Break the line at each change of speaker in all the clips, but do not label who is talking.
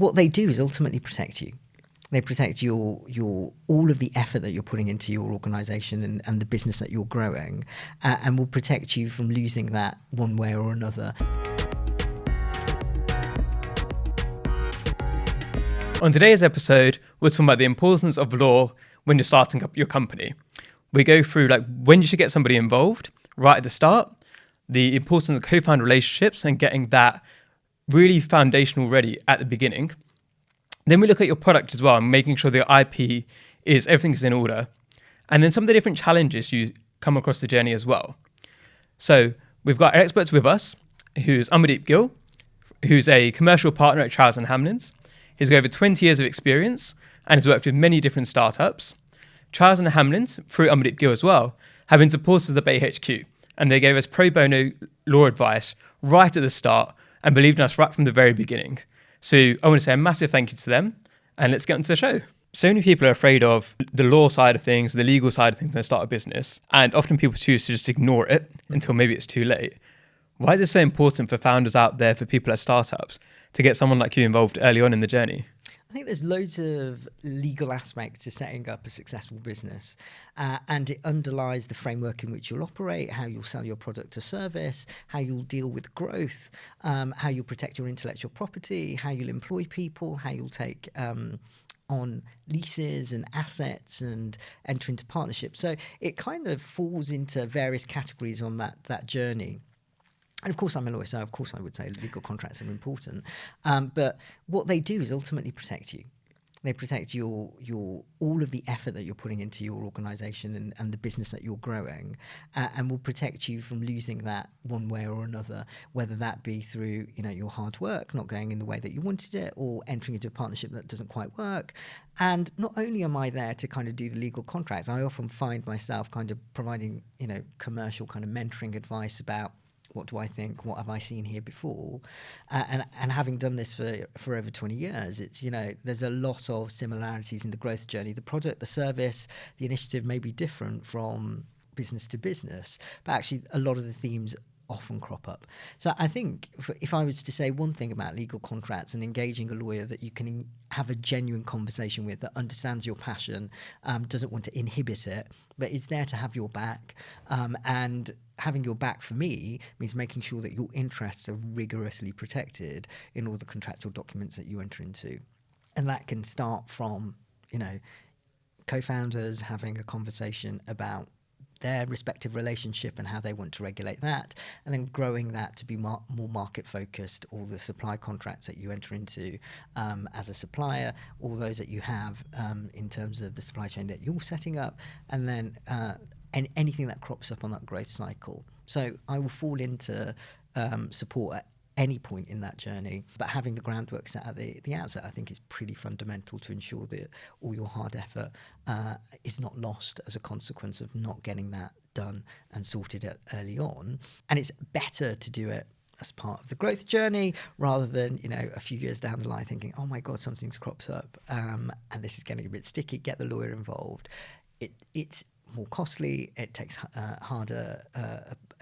what they do is ultimately protect you. They protect your all of the effort that you're putting into your organisation and the business that you're growing, and will protect you from losing that one way or another.
On today's episode, we're talking about the importance of law when you're starting up your company. We go through when you should get somebody involved right at the start, the importance of co-founder relationships and getting that really foundational ready at the beginning. Then we look at your product as well and making sure the IP is everything is in order. And then some of the different challenges you come across the journey as well. So we've got our experts with us, who's Amardeep Gill, who's a commercial partner at Trowers Hamlins. He's got over 20 years of experience and has worked with many different startups. Trowers Hamlins, through Amardeep Gill as well, have been supporters of the Bay HQ, and they gave us pro bono law advice right at the start and believed in us right from the very beginning. So I want to say a massive thank you to them, and let's get into the show. So many people are afraid of the law side of things, the legal side of things when they start a business, and often people choose to just ignore it until maybe it's too late. Why is it so important for founders out there, for people at startups, to get someone like you involved early on in the journey?
I think there's loads of legal aspects to setting up a successful business, and it underlies the framework in which you'll operate, how you'll sell your product or service, how you'll deal with growth, how you'll protect your intellectual property, how you'll employ people, how you'll take on leases and assets and enter into partnerships. So it kind of falls into various categories on that journey. And of course, I'm a lawyer, so of course I would say legal contracts are important. But what they do is ultimately protect you. They protect your all of the effort that you're putting into your organisation and the business that you're growing, and will protect you from losing that one way or another, whether that be through your hard work not going in the way that you wanted it, or entering into a partnership that doesn't quite work. And not only am I there to kind of do the legal contracts, I often find myself kind of providing commercial kind of mentoring advice about, what do I think? What have I seen here before? And having done this for over 20 years, it's there's a lot of similarities in the growth journey. The product, the service, the initiative may be different from business to business, but actually a lot of the themes often crop up. So I think if I was to say one thing about legal contracts and engaging a lawyer that you can have a genuine conversation with, that understands your passion, doesn't want to inhibit it, but is there to have your back, and having your back for me means making sure that your interests are rigorously protected in all the contractual documents that you enter into. And that can start from, co-founders having a conversation about their respective relationship and how they want to regulate that, and then growing that to be more market focused, all the supply contracts that you enter into as a supplier, all those that you have in terms of the supply chain that you're setting up, and then and anything that crops up on that growth cycle. So I will fall into support at any point in that journey, but having the groundwork set at the outset, I think, is pretty fundamental to ensure that all your hard effort is not lost as a consequence of not getting that done and sorted early on. And it's better to do it as part of the growth journey rather than a few years down the line thinking, oh my god, something's crops up and this is getting a bit sticky. Get the lawyer involved. It's more costly, it takes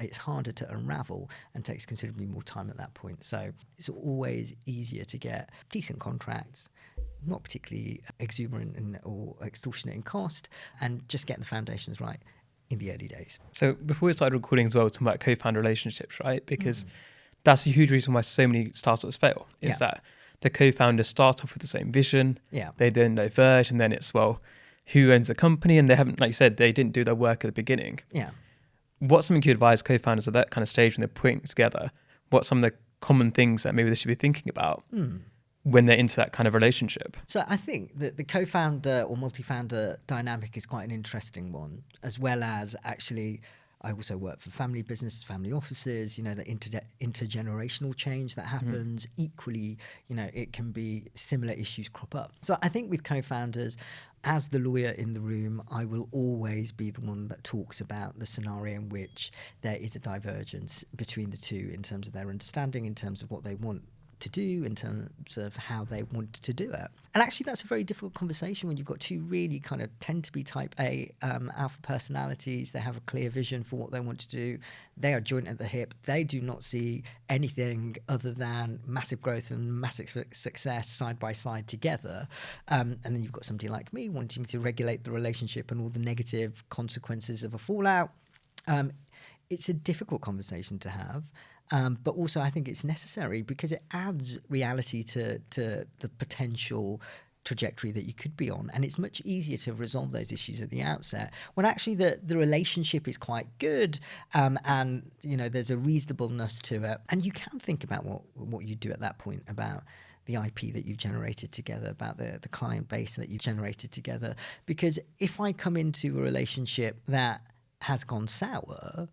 it's harder to unravel and takes considerably more time at that point. So it's always easier to get decent contracts, not particularly exuberant or extortionate in cost, and just get the foundations right in the early days.
So before we started recording as well, we're talking about co-founder relationships, right? Because that's a huge reason why so many startups fail, is that the co-founders start off with the same vision, they then diverge, and then it's, who owns the company? And they haven't, like you said, they didn't do their work at the beginning. Yeah. What's something you advise co-founders at that kind of stage when they're putting together? What's some of the common things that maybe they should be thinking about when they're into that kind of relationship? So
I think that the co-founder or multi-founder dynamic is quite an interesting one, as well as actually I also work for family businesses, family offices, the intergenerational change that happens. Equally, it can be similar issues crop up. So I think with co-founders, as the lawyer in the room, I will always be the one that talks about the scenario in which there is a divergence between the two in terms of their understanding, in terms of what they want to do in terms of how they want to do it. And actually, that's a very difficult conversation when you've got two really kind of tend to be type A alpha personalities. They have a clear vision for what they want to do. They are joint at the hip. They do not see anything other than massive growth and massive success side by side together. And then you've got somebody like me wanting to regulate the relationship and all the negative consequences of a fallout. It's a difficult conversation to have. But also I think it's necessary because it adds reality to the potential trajectory that you could be on. And it's much easier to resolve those issues at the outset when actually the relationship is quite good, and there's a reasonableness to it. And you can think about what you do at that point, about the IP that you've generated together, about the client base that you've generated together. Because if I come into a relationship that has gone sour,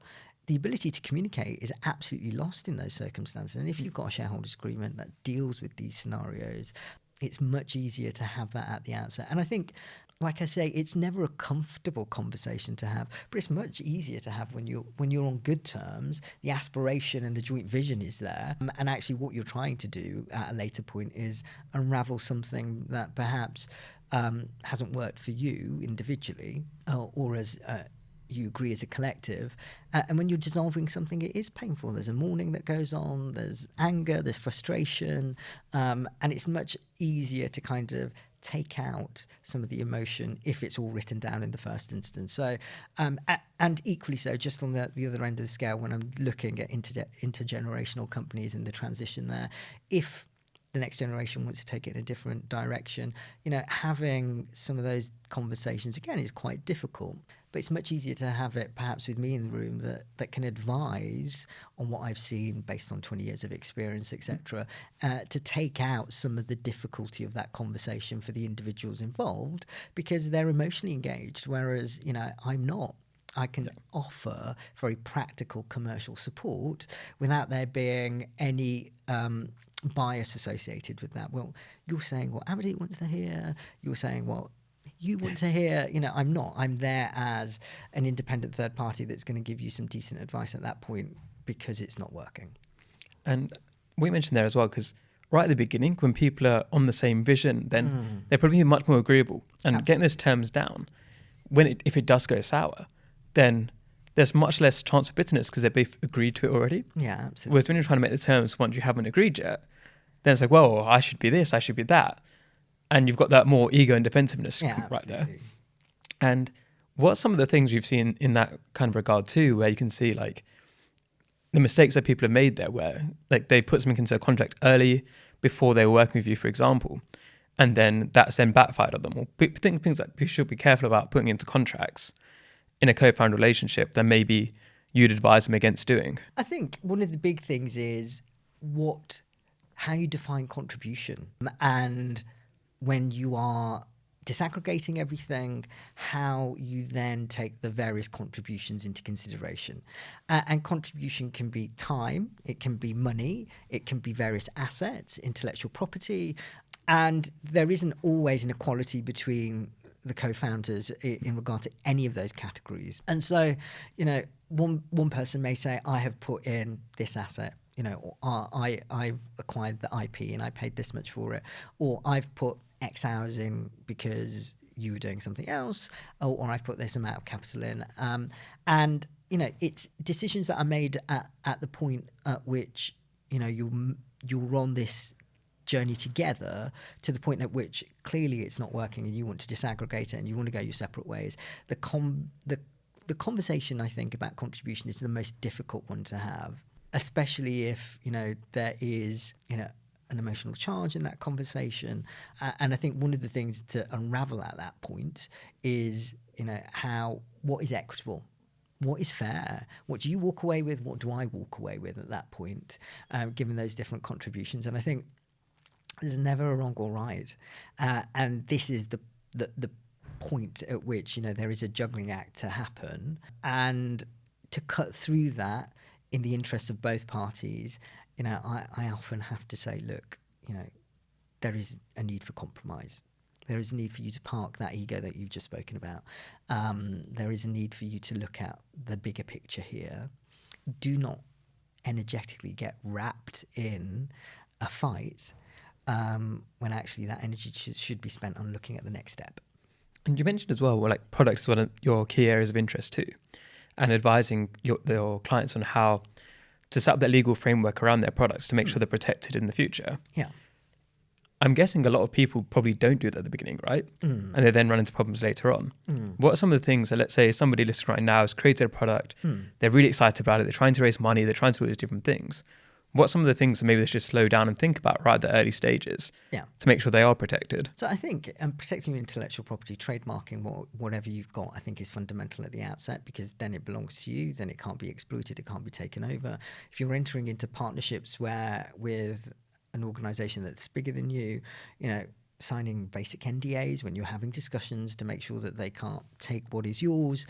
the ability to communicate is absolutely lost in those circumstances. And if you've got a shareholders agreement that deals with these scenarios, it's much easier to have that at the outset. And I think, like I say, it's never a comfortable conversation to have, but it's much easier to have when you're on good terms. The aspiration and the joint vision is there, and actually what you're trying to do at a later point is unravel something that perhaps hasn't worked for you individually, or as you agree as a collective. And when you're dissolving something, it is painful. There's a mourning that goes on, there's anger, there's frustration, and it's much easier to kind of take out some of the emotion if it's all written down in the first instance. So, and equally so, just on the other end of the scale, when I'm looking at intergenerational companies and the transition there, if the next generation wants to take it in a different direction, having some of those conversations again is quite difficult. But it's much easier to have it perhaps with me in the room that can advise on what I've seen based on 20 years of experience, etc., to take out some of the difficulty of that conversation for the individuals involved, because they're emotionally engaged, whereas I'm not. I can offer very practical commercial support without there being any bias associated with that. Well, you're saying what Amardeep wants to hear, you're saying what you want to hear. I'm not. I'm there as an independent third party that's going to give you some decent advice at that point because it's not working.
And we mentioned there as well, because right at the beginning, when people are on the same vision, then they're probably much more agreeable. And getting those terms down, if it does go sour, then there's much less chance of bitterness because they both agreed to it already.
Yeah, absolutely.
Whereas when you're trying to make the terms once you haven't agreed yet, then it's like, well, I should be this, I should be that. And you've got that more ego and defensiveness right there. And what's some of the things you've seen in that kind of regard too, where you can see like the mistakes that people have made there, where like they put something into a contract early before they were working with you, for example, and then that's then backfired on them. Or things that we should be careful about putting into contracts in a co-founder relationship that maybe you'd advise them against doing.
I think one of the big things is how you define contribution, and when you are disaggregating everything, how you then take the various contributions into consideration. And contribution can be time, it can be money, it can be various assets, intellectual property, and there isn't always an equality between the co-founders in regard to any of those categories. And so, one person may say, I have put in this asset, or I've acquired the IP and I paid this much for it, or I've put X hours in because you were doing something else, or I've put this amount of capital in. And, it's decisions that are made at the point at which, you're on this journey together, to the point at which clearly it's not working and you want to disaggregate it and you want to go your separate ways. The conversation, I think, about contribution is the most difficult one to have, especially if, there is, an emotional charge in that conversation. And I think one of the things to unravel at that point is, what is equitable? What is fair? What do you walk away with? What do I walk away with at that point, given those different contributions? And I think there's never a wrong or right. And this is the point at which, there is a juggling act to happen. And to cut through that in the interests of both parties, I often have to say, look, there is a need for compromise. There is a need for you to park that ego that you've just spoken about. There is a need for you to look at the bigger picture here. Do not energetically get wrapped in a fight, when actually that energy should be spent on looking at the next step.
And you mentioned as well, like products is one of your key areas of interest too, and advising your clients on how to set up that legal framework around their products to make sure they're protected in the future.
Yeah.
I'm guessing a lot of people probably don't do that at the beginning, right? And they then run into problems later on. What are some of the things that, let's say somebody listening right now has created a product, they're really excited about it, they're trying to raise money, they're trying to do all these different things. What are some of the things that maybe they should slow down and think about right at the early stages to make sure they are protected?
So I think protecting your intellectual property, trademarking whatever you've got, I think is fundamental at the outset, because then it belongs to you, then it can't be exploited, it can't be taken over. If you're entering into partnerships with an organization that's bigger than you, signing basic NDAs when you're having discussions to make sure that they can't take what is yours,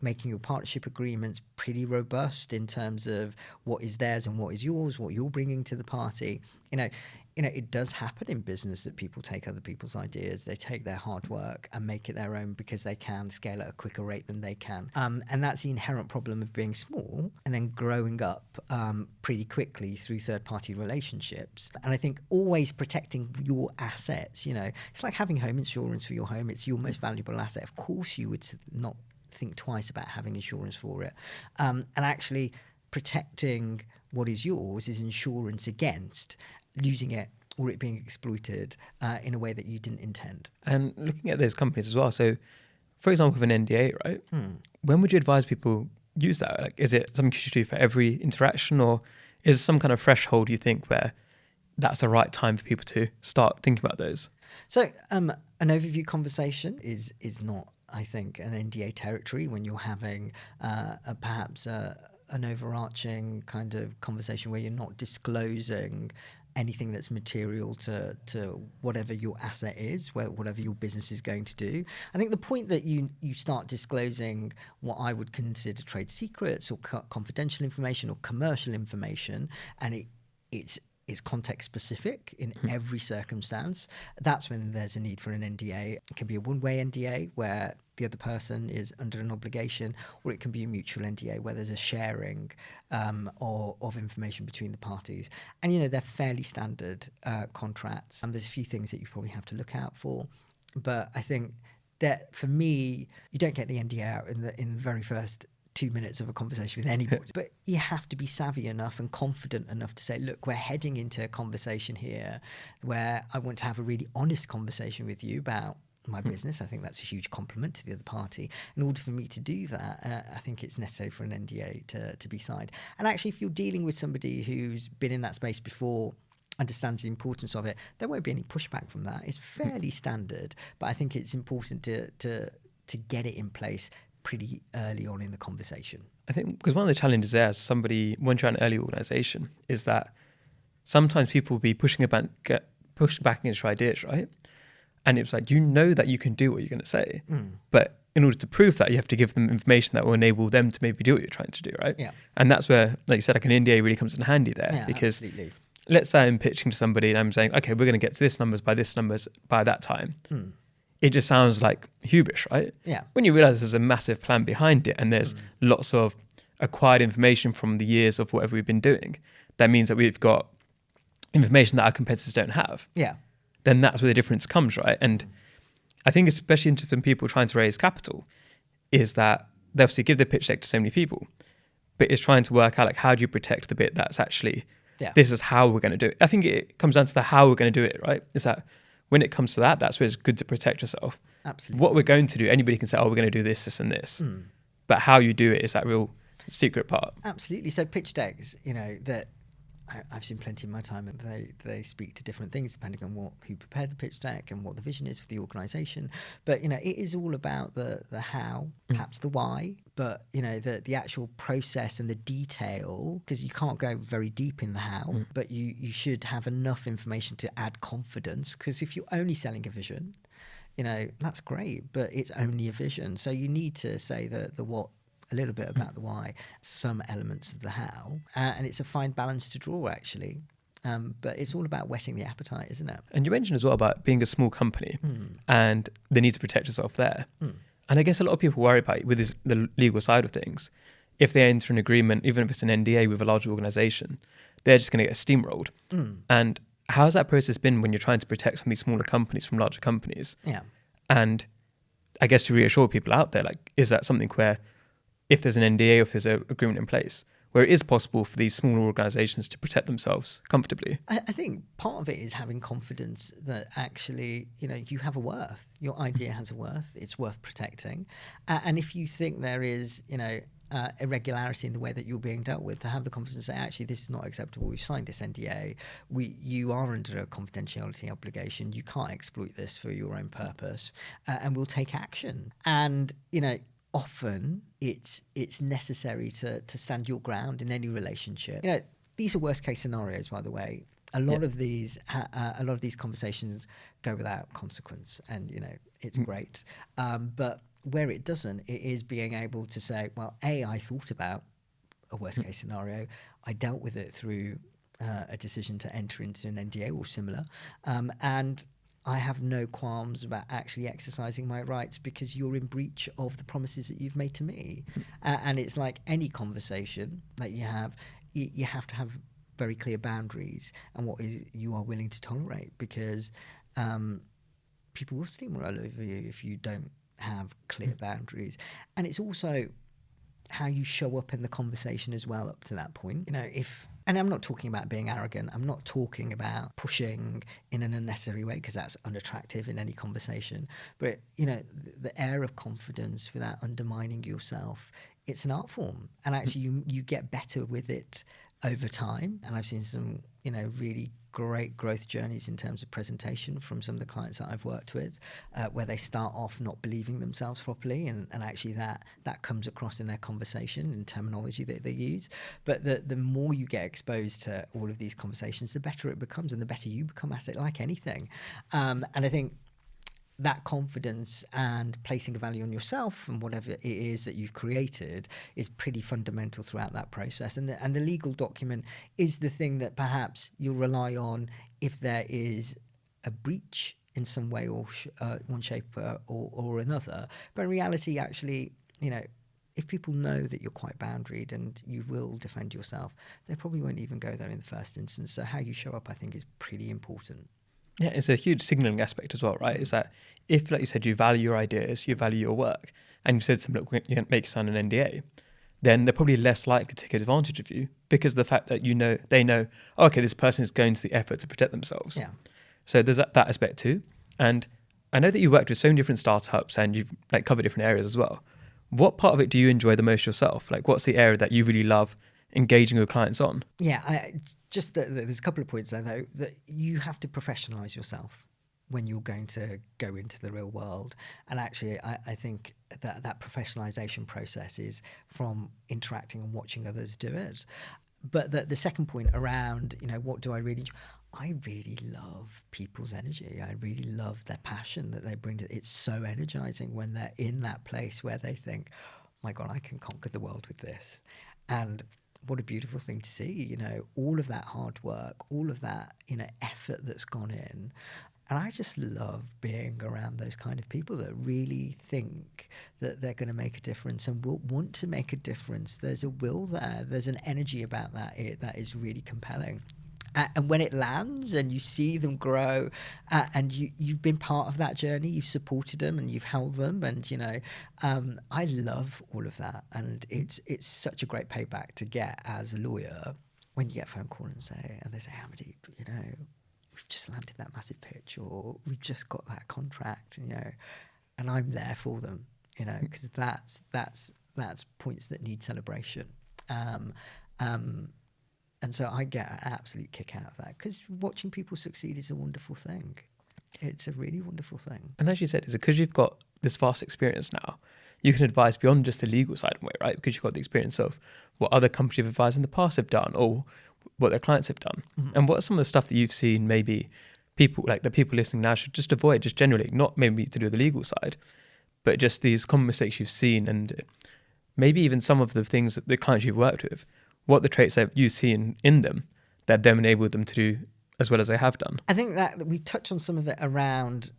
making your partnership agreements pretty robust in terms of what is theirs and what is yours, what you're bringing to the party. It does happen in business that people take other people's ideas, they take their hard work and make it their own because they can scale at a quicker rate than they can. And that's the inherent problem of being small and then growing up pretty quickly through third-party relationships. And I think always protecting your assets, it's like having home insurance for your home. It's your most valuable asset. Of course you would not think twice about having insurance for it. And actually protecting what is yours is insurance against losing it or it being exploited in a way that you didn't intend.
And looking at those companies as well. So, for example, with an NDA, right? When would you advise people use that? Like, is it something you should do for every interaction, or is there some kind of threshold you think where that's the right time for people to start thinking about those?
So, an overview conversation is not, I think, an NDA territory when you're having perhaps an overarching kind of conversation where you're not disclosing anything that's material to whatever your asset is, whatever your business is going to do. I think the point that you start disclosing what I would consider trade secrets or confidential information or commercial information, and it's context specific in every circumstance, that's when there's a need for an NDA. It can be a one-way NDA where the other person is under an obligation, or it can be a mutual NDA where there's a sharing of information between the parties. And, they're fairly standard contracts. And there's a few things that you probably have to look out for. But I think that for me, you don't get the NDA out in the very first 2 minutes of a conversation with anybody, but you have to be savvy enough and confident enough to say, look, we're heading into a conversation here where I want to have a really honest conversation with you about my business. I think that's a huge compliment to the other party. In order for me to do that, I think it's necessary for an NDA to be signed. And actually, if you're dealing with somebody who's been in that space before, understands the importance of it, there won't be any pushback from that. It's fairly standard, but I think it's important to get it in place pretty early on in the conversation.
I think because one of the challenges there as somebody, once you're an early organization, is that sometimes people will be pushing back against your ideas, right? And it's like, that you can do what you're going to say. But in order to prove that, you have to give them information that will enable them to maybe do what you're trying to do, right?
Yeah.
And that's where, like you said, like an NDA really comes in handy there.
Yeah,
because
absolutely.
Let's say I'm pitching to somebody and I'm saying, okay, we're going to get to this numbers by that time. It just sounds like hubris, right?
Yeah.
When you realize there's a massive plan behind it and there's lots of acquired information from the years of whatever we've been doing, that means that we've got information that our competitors don't have.
Yeah.
Then that's where the difference comes, right? And I think especially interesting people trying to raise capital is that they obviously give the pitch deck to so many people, but it's trying to work out like, how do you protect the bit that's actually, this is how we're going to do it. I think it comes down to the how we're going to do it, right? Is that when it comes to that, that's where it's good to protect yourself.
Absolutely.
What we're going to do, anybody can say, we're going to do this, this and this. But how you do it is that real secret part.
Absolutely. So pitch decks, that I've seen plenty in my time, and they speak to different things depending on who prepared the pitch deck and what the vision is for the organisation. But it is all about the how, perhaps the why, but the actual process and the detail, because you can't go very deep in the how, but you should have enough information to add confidence. Because if you're only selling a vision, that's great, but it's only a vision. So you need to say the what, a little bit about the why, some elements of the how, and it's a fine balance to draw, actually. But it's all about whetting the appetite, isn't it?
And you mentioned as well about being a small company and the need to protect yourself there. And I guess a lot of people worry about with the legal side of things. If they enter an agreement, even if it's an NDA with a large organization, they're just going to get steamrolled. And how's that process been when you're trying to protect some of these smaller companies from larger companies?
Yeah.
And I guess to reassure people out there, like, is that something where if there's an NDA or if there's an agreement in place, where it is possible for these smaller organisations to protect themselves comfortably?
I think part of it is having confidence that actually, you have a worth. Your idea has a worth. It's worth protecting. And if you think there is, irregularity in the way that you're being dealt with, to have the confidence to say, actually, this is not acceptable. We've signed this NDA. You are under a confidentiality obligation. You can't exploit this for your own purpose, and we'll take action. And, often it's necessary to stand your ground in any relationship. These are worst case scenarios, by the way. A lot of these conversations go without consequence, and it's great. But where it doesn't, it is being able to say, well, I thought about a worst case scenario. I dealt with it through a decision to enter into an NDA or similar, and I have no qualms about actually exercising my rights because you're in breach of the promises that you've made to me. And it's like any conversation that you have to have very clear boundaries and what is you are willing to tolerate, because people will steamroll over you if you don't have clear boundaries. And it's also how you show up in the conversation as well up to that point. And I'm not talking about being arrogant. I'm not talking about pushing in an unnecessary way, because that's unattractive in any conversation. But, the air of confidence without undermining yourself, it's an art form. And actually you get better with it over time. And I've seen some, really great growth journeys in terms of presentation from some of the clients that I've worked with, where they start off not believing themselves properly, and actually that comes across in their conversation and terminology that they use. But the more you get exposed to all of these conversations, the better it becomes, and the better you become at it, like anything. And I think that confidence and placing a value on yourself and whatever it is that you've created is pretty fundamental throughout that process. And the legal document is the thing that perhaps you'll rely on if there is a breach in some way or one shape or another. But in reality, actually, if people know that you're quite boundaried and you will defend yourself, they probably won't even go there in the first instance. So how you show up, I think, is pretty important.
Yeah, it's a huge signalling aspect as well, right? Is that if, like you said, you value your ideas, you value your work, and you said something like, you can make you sign an NDA, then they're probably less likely to take advantage of you, because of the fact that they know, oh, okay, this person is going to the effort to protect themselves.
Yeah.
So there's that aspect too. And I know that you worked with so many different startups and you've covered different areas as well. What part of it do you enjoy the most yourself? What's the area that you really love engaging with clients on?
Yeah, there's a couple of points there, though, that you have to professionalize yourself when you're going to go into the real world. And actually, I think that professionalization process is from interacting and watching others do it. But the second point around, what do I really enjoy? I really love people's energy. I really love their passion that they bring to it. It's so energizing when they're in that place where they think, my God, I can conquer the world with this. And what a beautiful thing to see, all of that hard work, all of that, effort that's gone in. And I just love being around those kind of people that really think that they're going to make a difference and will want to make a difference. There's a will there. There's an energy about that is really compelling. And when it lands and you see them grow, and you've been part of that journey, you've supported them and you've held them, and I love all of that. And it's such a great payback to get as a lawyer when you get a phone call and they say, Amardeep, we've just landed that massive pitch, or we've just got that contract, and I'm there for them, because that's points that need celebration. And so I get an absolute kick out of that, because watching people succeed is a wonderful thing. It's a really wonderful thing.
And as you said, is it because you've got this vast experience now, you can advise beyond just the legal side of it, right? Because you've got the experience of what other companies you've advised in the past have done, or what their clients have done. Mm-hmm. And what are some of the stuff that you've seen maybe people, the people listening now, should just avoid, just generally, not maybe to do with the legal side, but just these common mistakes you've seen, and maybe even some of the things that the clients you've worked with, what the traits that you've seen in them that then enabled them to do as well as they have done?
I think that we've touched on some of it around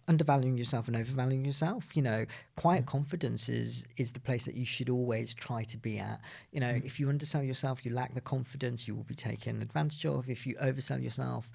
undervaluing yourself and overvaluing yourself. Quiet confidence is the place that you should always try to be at. If you undersell yourself, you lack the confidence, you will be taken advantage of. If you oversell yourself,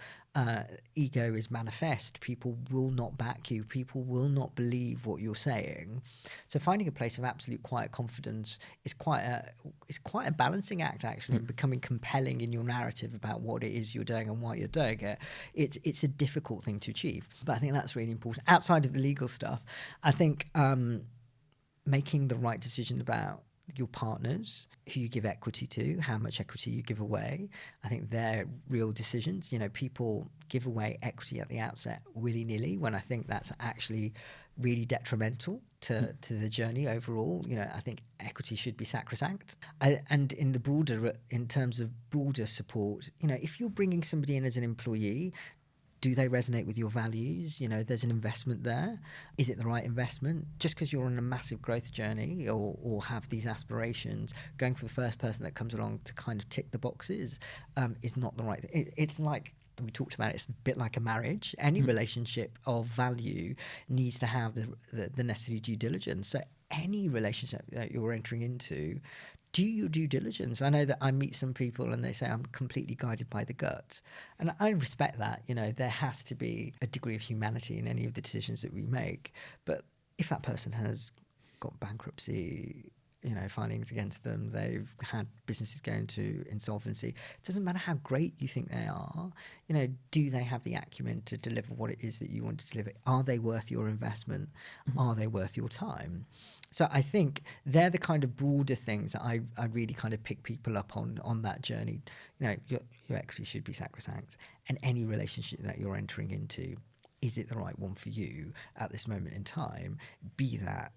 ego is manifest. People will not back you. People will not believe what you're saying. So finding a place of absolute quiet confidence is quite a balancing act, actually, becoming compelling in your narrative about what it is you're doing and why you're doing it. It's a difficult thing to achieve, but I think that's really important. Outside of the legal stuff, I think making the right decision about your partners, who you give equity to, how much equity you give away. I think they're real decisions. People give away equity at the outset willy-nilly, when I think that's actually really detrimental to the journey overall. I think equity should be sacrosanct. And in terms of broader support, if you're bringing somebody in as an employee, do they resonate with your values? There's an investment there. Is it the right investment? Just because you're on a massive growth journey or have these aspirations, going for the first person that comes along to kind of tick the boxes is not the right thing. It's like, we talked about it, it's a bit like a marriage. Any relationship of value needs to have the necessary due diligence. So any relationship that you're entering into, do your due diligence. I know that I meet some people and they say I'm completely guided by the gut. And I respect that. There has to be a degree of humanity in any of the decisions that we make. But if that person has got bankruptcy, filings against them, they've had businesses go into insolvency, it doesn't matter how great you think they are, do they have the acumen to deliver what it is that you want to deliver? Are they worth your investment? Are they worth your time? So I think they're the kind of broader things that I really kind of pick people up on that journey. Your equity should be sacrosanct, and any relationship that you're entering into, is it the right one for you at this moment in time? Be that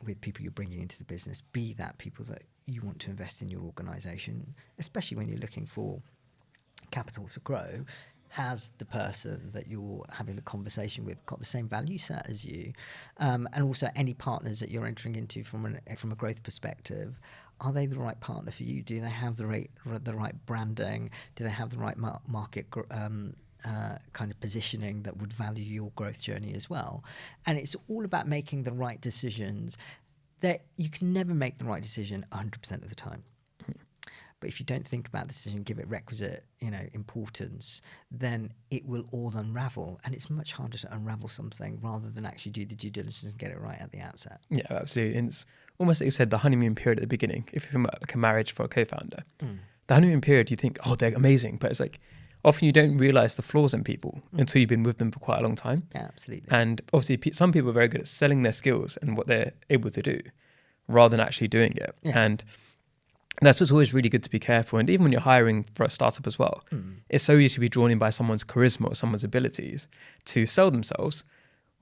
with people you're bringing into the business, be that people that you want to invest in your organisation, especially when you're looking for capital to grow. Has the person that you're having the conversation with got the same value set as you? And also any partners that you're entering into from a growth perspective, are they the right partner for you? Do they have the right branding? Do they have the right market kind of positioning that would value your growth journey as well? And it's all about making the right decisions. That you can never make the right decision 100% of the time. But if you don't think about the decision, give it requisite, importance, then it will all unravel. And it's much harder to unravel something rather than actually do the due diligence and get it right at the outset.
Yeah, absolutely. And it's almost like you said, the honeymoon period at the beginning. If you're like a marriage for a co-founder, the honeymoon period, you think, oh, they're amazing. But it's like, often you don't realize the flaws in people until you've been with them for quite a long time.
Yeah, absolutely.
And obviously, some people are very good at selling their skills and what they're able to do rather than actually doing it.
Yeah.
And that's what's always really good to be careful. And even when you're hiring for a startup as well, it's so easy to be drawn in by someone's charisma or someone's abilities to sell themselves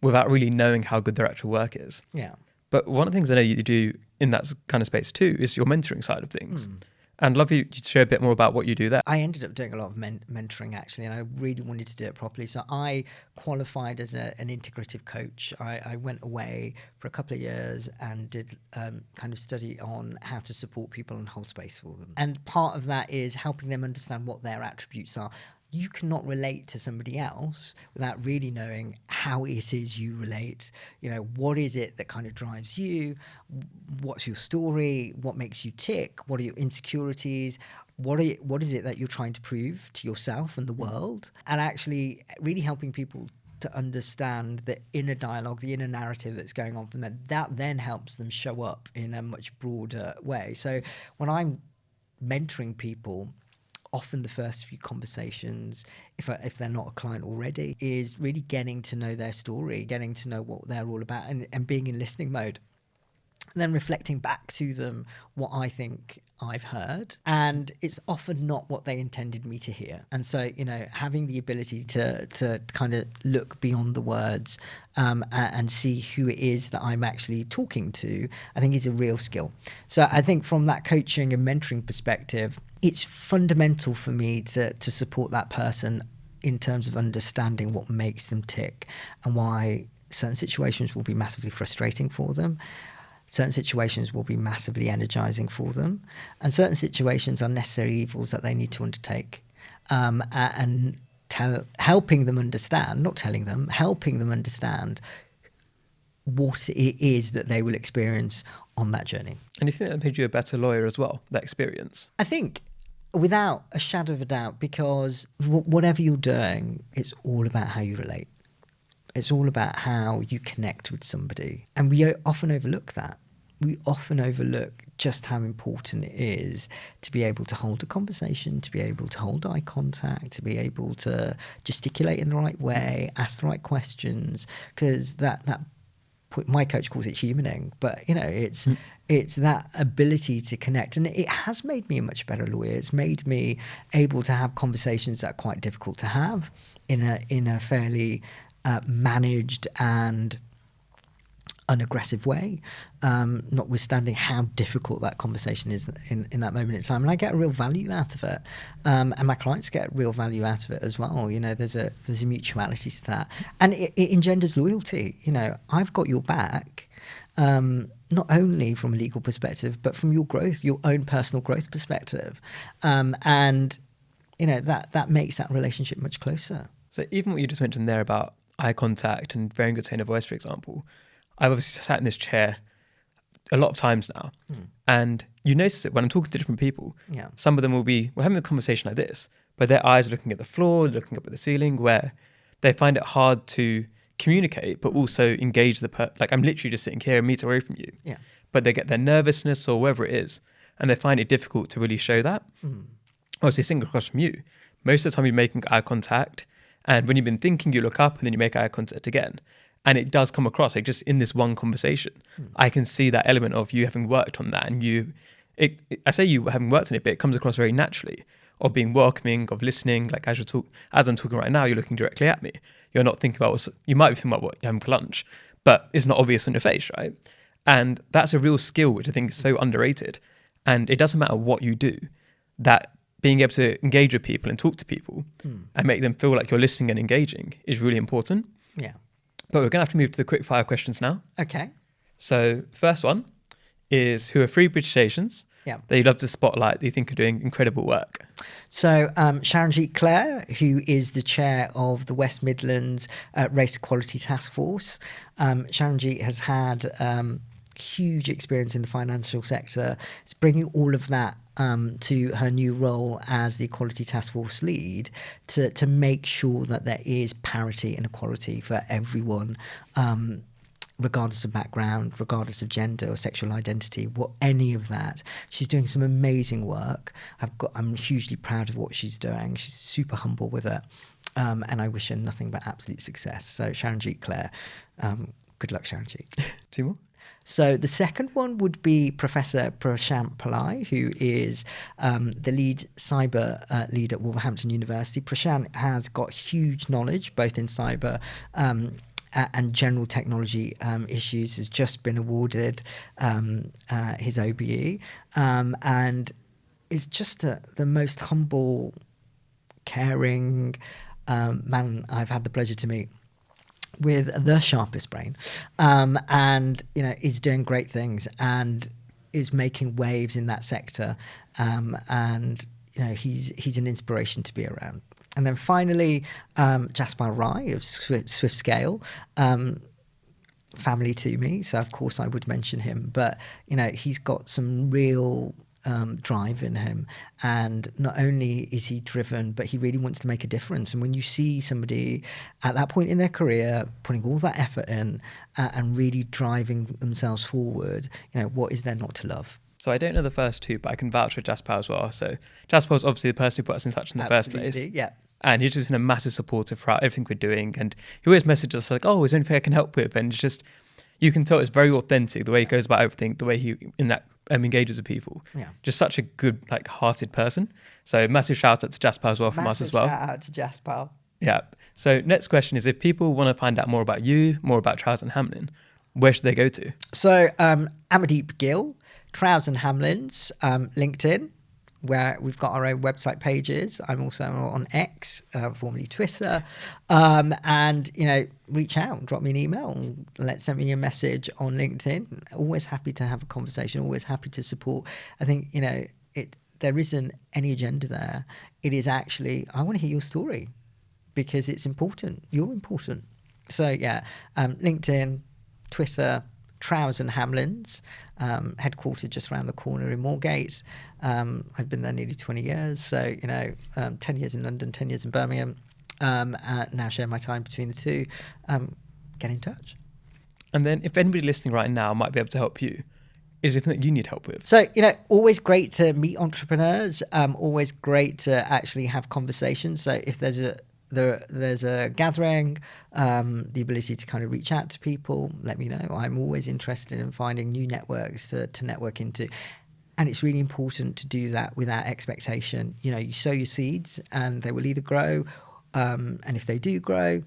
without really knowing how good their actual work is.
Yeah.
But one of the things I know you do in that kind of space too is your mentoring side of things. And I'd love you to share a bit more about what you do there.
I ended up doing a lot of mentoring, actually, and I really wanted to do it properly. So I qualified as an integrative coach. I went away for a couple of years and did kind of study on how to support people and hold space for them. And part of that is helping them understand what their attributes are. You cannot relate to somebody else without really knowing how it is you relate. What is it that kind of drives you? What's your story? What makes you tick? What are your insecurities? What is it that you're trying to prove to yourself and the world? And actually really helping people to understand the inner dialogue, the inner narrative that's going on from them. That then helps them show up in a much broader way. So when I'm mentoring people, often the first few conversations, if they're not a client already, is really getting to know their story, getting to know what they're all about, and being in listening mode. And then reflecting back to them what I think I've heard. And it's often not what they intended me to hear. And so, having the ability to kind of look beyond the words and see who it is that I'm actually talking to, I think is a real skill. So I think from that coaching and mentoring perspective, it's fundamental for me to support that person in terms of understanding what makes them tick and why certain situations will be massively frustrating for them. Certain situations will be massively energizing for them, and certain situations are necessary evils that they need to undertake. And helping them understand, not telling them, helping them understand what it is that they will experience on that journey.
And you think that made you a better lawyer as well, that experience?
I think without a shadow of a doubt, because whatever you're doing, it's all about how you relate. It's all about how you connect with somebody. And we often overlook that. We often overlook just how important it is to be able to hold a conversation, to be able to hold eye contact, to be able to gesticulate in the right way, ask the right questions, because that my coach calls it humaning, but it's that ability to connect, and it has made me a much better lawyer. It's made me able to have conversations that are quite difficult to have in a fairly managed and unaggressive way, notwithstanding how difficult that conversation is in that moment in time. And I get a real value out of it, and my clients get real value out of it as well. There's a mutuality to that, and it engenders loyalty. I've got your back, not only from a legal perspective, but from your growth, your own personal growth perspective, and that makes that relationship much closer.
So even what you just mentioned there about eye contact and very good tone of voice, for example, I've obviously sat in this chair a lot of times now, and you notice it when I'm talking to different people.
Yeah.
Some of them we're having a conversation like this, but their eyes are looking at the floor, looking up at the ceiling, where they find it hard to communicate, but also engage like I'm literally just sitting here a meter away from you.
Yeah.
But they get their nervousness or whatever it is, and they find it difficult to really show that. Obviously, sitting across from you, most of the time you're making eye contact, and when you've been thinking, you look up and then you make eye contact again. And it does come across, like just in this one conversation, I can see that element of you having worked on that. And I say you having worked on it, but it comes across very naturally, of being welcoming, of listening. Like as I'm talking right now, you're looking directly at me. You're not thinking about you might be thinking about what you're having for lunch, but it's not obvious on your face, right? And that's a real skill, which I think is so underrated. And it doesn't matter what you do, that being able to engage with people and talk to people and make them feel like you're listening and engaging is really important.
Yeah.
But we're going to have to move to the quick fire questions now.
Okay.
So first one is, who are 3 British Asians that you'd love to spotlight that you think are doing incredible work?
So Sharanjeet Clare, who is the chair of the West Midlands Race Equality Task Force. Sharanjeet has had huge experience in the financial sector. It's bringing all of that to her new role as the Equality Task Force lead to make sure that there is parity and equality for everyone, regardless of background, regardless of gender or sexual identity, any of that. She's doing some amazing work. I'm hugely proud of what she's doing. She's super humble with it, and I wish her nothing but absolute success. So Sharanjeet Clare, good luck, Sharanjeet.
2 more.
So the second one would be Professor Prashant Pillai, who is the lead cyber lead at Wolverhampton University. Prashant has got huge knowledge both in cyber and general technology issues. Has just been awarded his OBE, and is just the most humble, caring man I've had the pleasure to meet, with the sharpest brain, and is doing great things and is making waves in that sector, and he's an inspiration to be around. And then finally, Jaspal Rai of Swift Scale, family to me, so of course I would mention him. But he's got some real drive in him, and not only is he driven, but he really wants to make a difference. And when you see somebody at that point in their career putting all that effort in and really driving themselves forward, what is there not to love?
So I don't know the first 2, but I can vouch for Jaspal as well. So Jaspal is obviously the person who put us in touch in the first place.
Yeah.
And he's just been a massive supporter throughout everything we're doing. And he always messages us like, oh, is there anything I can help with? And it's just, you can tell it's very authentic, the way he goes about everything, the way he engages with people.
Yeah.
Just such a good, hearted person. So massive shout out to Jaspal as well from us as well.
Shout out to Jaspal.
Yeah. So next question is, if people want to find out more about you, more about Trowers Hamlins, where should they go to?
So Amardeep Gill, Trowers Hamlins, LinkedIn, where we've got our own website pages. I'm also on X, formerly Twitter, and reach out, drop me an email, send me a message on LinkedIn. Always happy to have a conversation, always happy to support. I think there isn't any agenda there. It is actually, I want to hear your story. because it's important. You're important. So yeah, LinkedIn, Twitter, Trowers Hamlins, headquartered just around the corner in Moorgate. I've been there nearly 20 years. So, 10 years in London, 10 years in Birmingham. Now share my time between the two. Get in touch.
And then if anybody listening right now might be able to help you, is there anything that you need help with?
So, always great to meet entrepreneurs, always great to actually have conversations. So if there's a gathering, the ability to kind of reach out to people, let me know. I'm always interested in finding new networks to network into. And it's really important to do that without expectation. You sow your seeds and they will either grow. And if they do grow,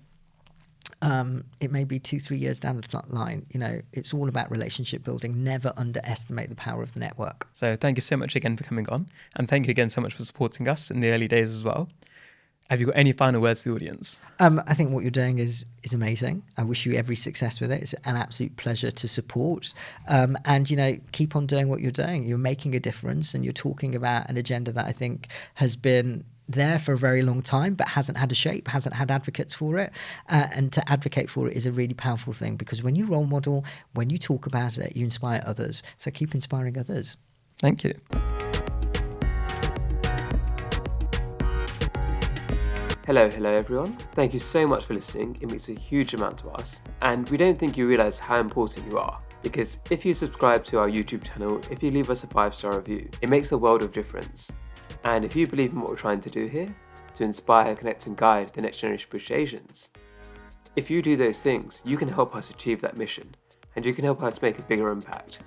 it may be 2-3 years down the line. It's all about relationship building. Never underestimate the power of the network.
So thank you so much again for coming on. And thank you again so much for supporting us in the early days as well. Have you got any final words to the audience?
I think what you're doing is amazing. I wish you every success with it. It's an absolute pleasure to support. And, keep on doing what you're doing. You're making a difference and you're talking about an agenda that I think has been there for a very long time, but hasn't had a shape, hasn't had advocates for it. And to advocate for it is a really powerful thing, because when you role model, when you talk about it, you inspire others. So keep inspiring others.
Thank you.
Hello everyone. Thank you so much for listening. It means a huge amount to us. And we don't think you realise how important you are. Because if you subscribe to our YouTube channel, if you leave us a 5-star review, it makes a world of difference. And if you believe in what we're trying to do here, to inspire, connect and guide the next generation of British Asians, if you do those things, you can help us achieve that mission. And you can help us make a bigger impact.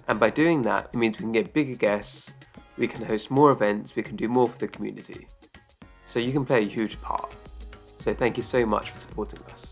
And by doing that, it means we can get bigger guests, we can host more events, we can do more for the community. So you can play a huge part. So thank you so much for supporting us.